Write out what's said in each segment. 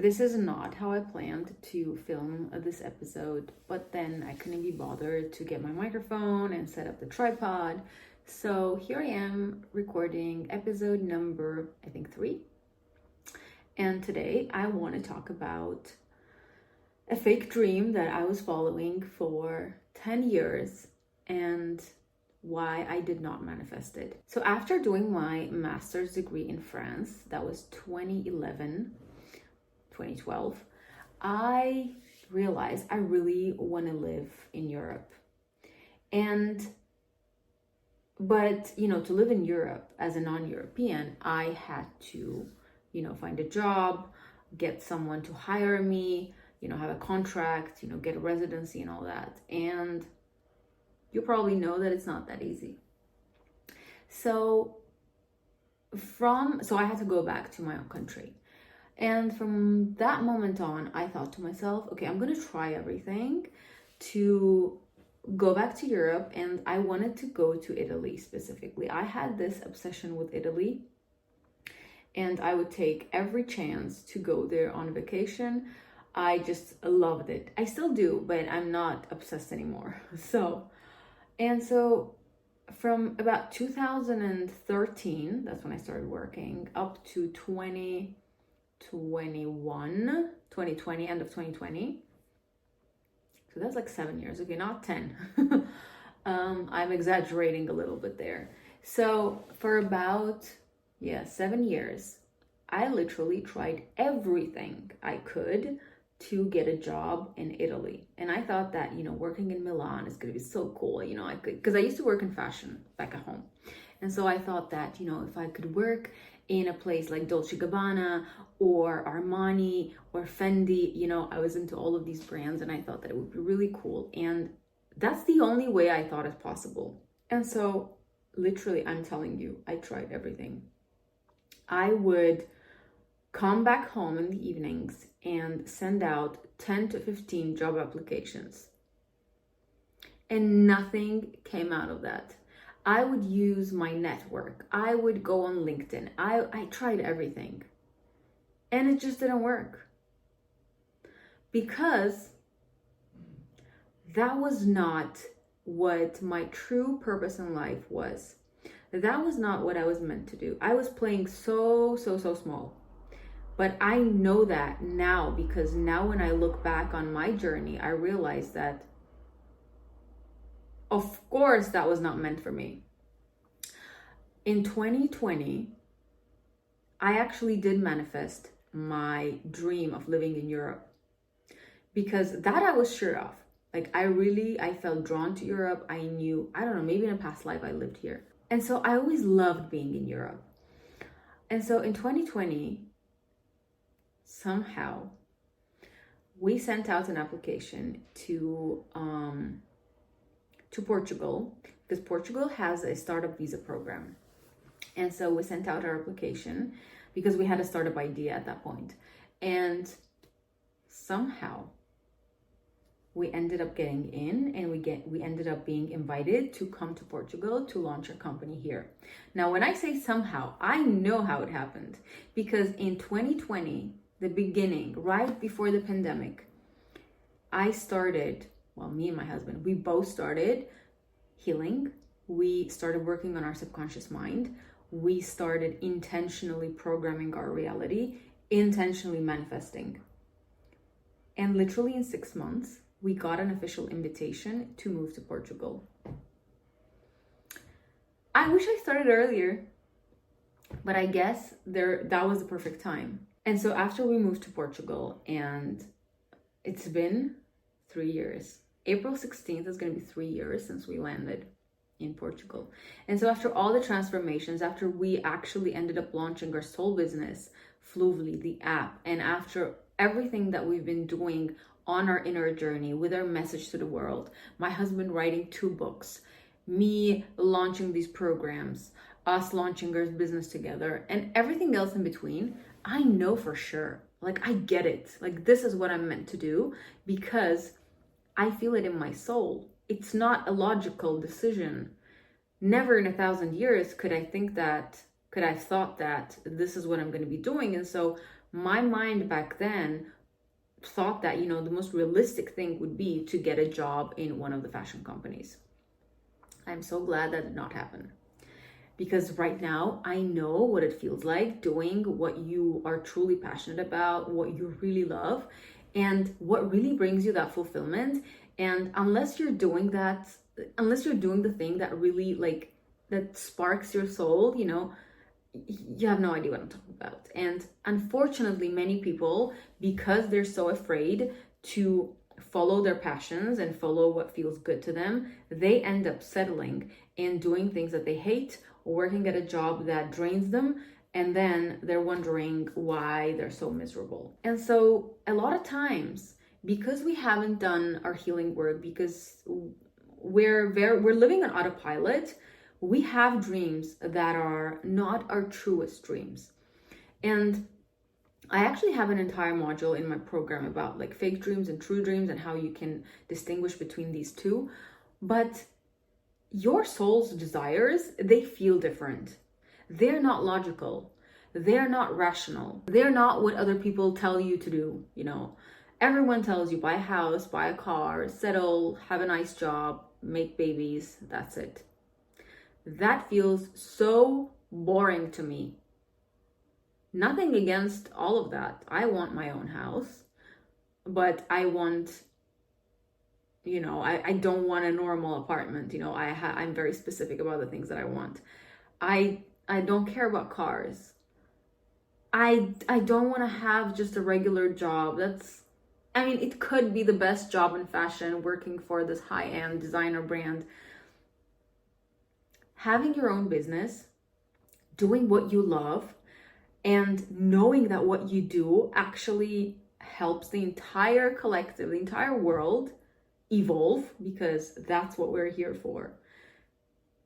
this is not how I planned to film this episode, but then I couldn't be bothered to get my microphone and set up the tripod. So here I am recording episode number, I think 3. And today I want to talk about a fake dream that I was following for 10 years and why I did not manifest it. So after doing my master's degree in France, that was 2012, I realized I really want to live in Europe. But to live in Europe as a non-European, I had to, find a job, get someone to hire me, have a contract, get a residency and all that. And you probably know that it's not that easy. So I had to go back to my own country. And from that moment on, I thought to myself, okay, I'm going to try everything to go back to Europe. And I wanted to go to Italy specifically. I had this obsession with Italy, and I would take every chance to go there on vacation. I just loved it. I still do, but I'm not obsessed anymore. So from about 2013, that's when I started working, up to 2020, end of 2020. So that's like 7 years. Okay, not 10. I'm exaggerating a little bit there. So for about, 7 years, I literally tried everything I could to get a job in Italy. And I thought that, working in Milan is going to be so cool. I could, because I used to work in fashion back at home. And so I thought that, if I could work in a place like Dolce & Gabbana or Armani or Fendi, I was into all of these brands and I thought that it would be really cool. And that's the only way I thought is possible. And so literally, I'm telling you, I tried everything. I would come back home in the evenings and send out 10 to 15 job applications. And nothing came out of that. I would use my network. I would go on LinkedIn. I tried everything. And it just didn't work. Because that was not what my true purpose in life was. That was not what I was meant to do. I was playing so small. But I know that now, because now when I look back on my journey, I realize that, of course, that was not meant for me. In 2020, I actually did manifest my dream of living in Europe, because that I was sure of. Like I felt drawn to Europe. I knew, I don't know, maybe in a past life I lived here. And so I always loved being in Europe. And so in 2020, somehow we sent out an application to Portugal, because Portugal has a startup visa program. And so we sent out our application because we had a startup idea at that point. And somehow we ended up getting in, and we ended up being invited to come to Portugal to launch our company here. Now, when I say somehow, I know how it happened, because in 2020, the beginning, right before the pandemic, me and my husband, we both started healing. We started working on our subconscious mind. We started intentionally programming our reality, intentionally manifesting. And literally in 6 months, we got an official invitation to move to Portugal. I wish I started earlier, but I guess that was the perfect time. And so after we moved to Portugal, and it's been 3 years. April 16th is going to be 3 years since we landed in Portugal. And so after all the transformations, after we actually ended up launching our soul business, Fluvely, the app, and after everything that we've been doing on our inner journey with our message to the world, my husband writing 2 books, me launching these programs, us launching our business together, and everything else in between, I know for sure, like I get it. Like this is what I'm meant to do, because I feel it in my soul. It's not a logical decision. Never in 1,000 years could I have thought that this is what I'm going to be doing. And so my mind back then thought that, you know, the most realistic thing would be to get a job in one of the fashion companies. I'm so glad that did not happen. Because right now I know what it feels like doing what you are truly passionate about, what you really love, and what really brings you that fulfillment. And unless you're doing that, unless you're doing the thing that really like, that sparks your soul, you know, you have no idea what I'm talking about. And unfortunately, many people, because they're so afraid to follow their passions and follow what feels good to them, they end up settling and doing things that they hate, or working at a job that drains them, and then they're wondering why they're so miserable. And so a lot of times, because we haven't done our healing work, because we're living on autopilot, we have dreams that are not our truest dreams. And I actually have an entire module in my program about like fake dreams and true dreams and how you can distinguish between these two. But your soul's desires, they feel different. They're not logical. They're not rational. They're not what other people tell you to do. You know, everyone tells you buy a house, buy a car, settle, have a nice job, make babies. That's it. That feels so boring to me. Nothing against all of that. I want my own house, but I want, you know, I don't want a normal apartment. You know, I'm very specific about the things that I want. I don't care about cars. I don't want to have just a regular job. I mean, it could be the best job in fashion, working for this high-end designer brand. Having your own business, doing what you love, and knowing that what you do actually helps the entire collective, the entire world evolve, because that's what we're here for.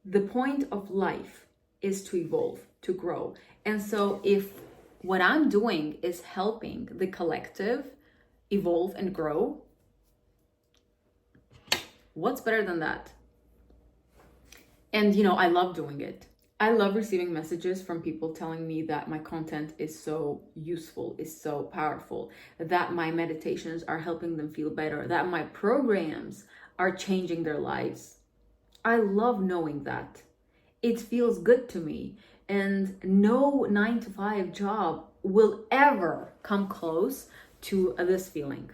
The point of life is to evolve, to grow. And so if what I'm doing is helping the collective evolve and grow, what's better than that? And, you know, I love doing it. I love receiving messages from people telling me that my content is so useful, is so powerful, that my meditations are helping them feel better, that my programs are changing their lives. I love knowing that. It feels good to me. And no 9-to-5 job will ever come close to this feeling.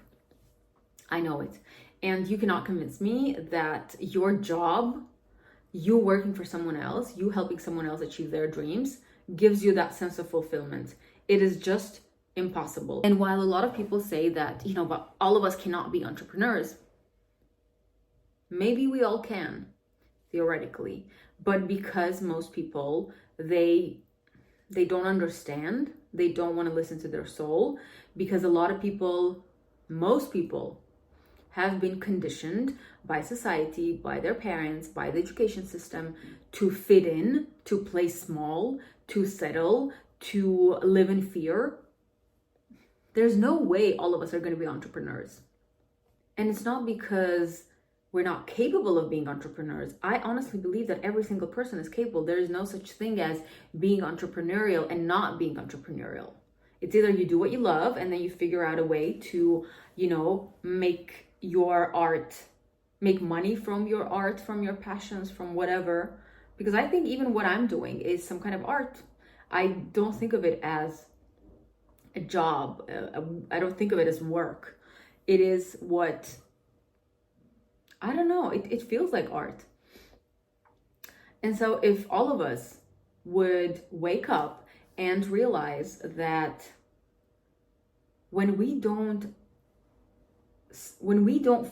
I know it. And you cannot convince me that your job, you working for someone else, you helping someone else achieve their dreams, gives you that sense of fulfillment. It is just impossible. And while a lot of people say that, you know, but all of us cannot be entrepreneurs, maybe we all can, theoretically. But because most people, they don't understand, they don't want to listen to their soul, because a lot of people, most people, have been conditioned by society, by their parents, by the education system to fit in, to play small, to settle, to live in fear. There's no way all of us are going to be entrepreneurs. And it's not because we're not capable of being entrepreneurs. I honestly believe that every single person is capable. There is no such thing as being entrepreneurial and not being entrepreneurial. It's either you do what you love and then you figure out a way to, you know, make your art, make money from your art, from your passions, from whatever. Because I think even what I'm doing is some kind of art. I don't think of it as a job. I don't think of it as work. It is what, I don't know, it feels like art. And so if all of us would wake up and realize that when we don't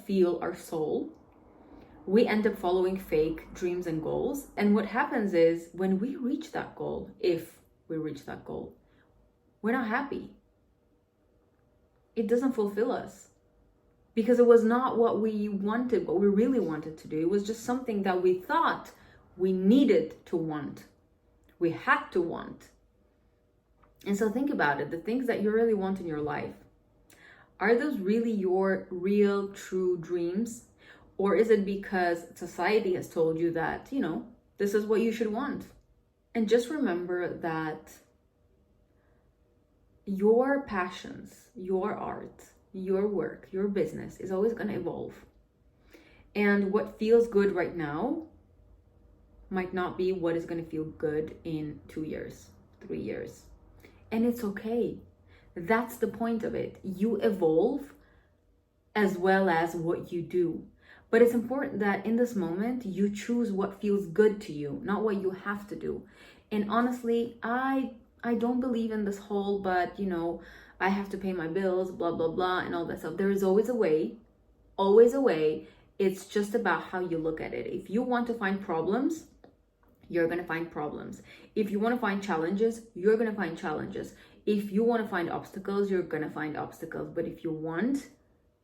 feel our soul, we end up following fake dreams and goals. And what happens is when we reach that goal, if we reach that goal, we're not happy. It doesn't fulfill us because it was not what we wanted, what we really wanted to do. It was just something that we thought we needed to want. We had to want. And so think about it, the things that you really want in your life. Are those really your real, true dreams? Or is it because society has told you that, you know, this is what you should want? And just remember that your passions, your art, your work, your business is always going to evolve. And what feels good right now might not be what is going to feel good in 2 years, 3 years. And it's okay. That's the point of it. You evolve as well as what you do. But it's important that in this moment, you choose what feels good to you, not what you have to do. And honestly, I don't believe in this whole, but I have to pay my bills, blah, blah, blah, and all that stuff. There is always a way, always a way. It's just about how you look at it. If you want to find problems, you're going to find problems. If you want to find challenges, you're going to find challenges. If you want to find obstacles, you're going to find obstacles. But if you want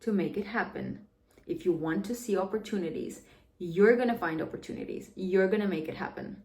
to make it happen, if you want to see opportunities, you're going to find opportunities. You're going to make it happen.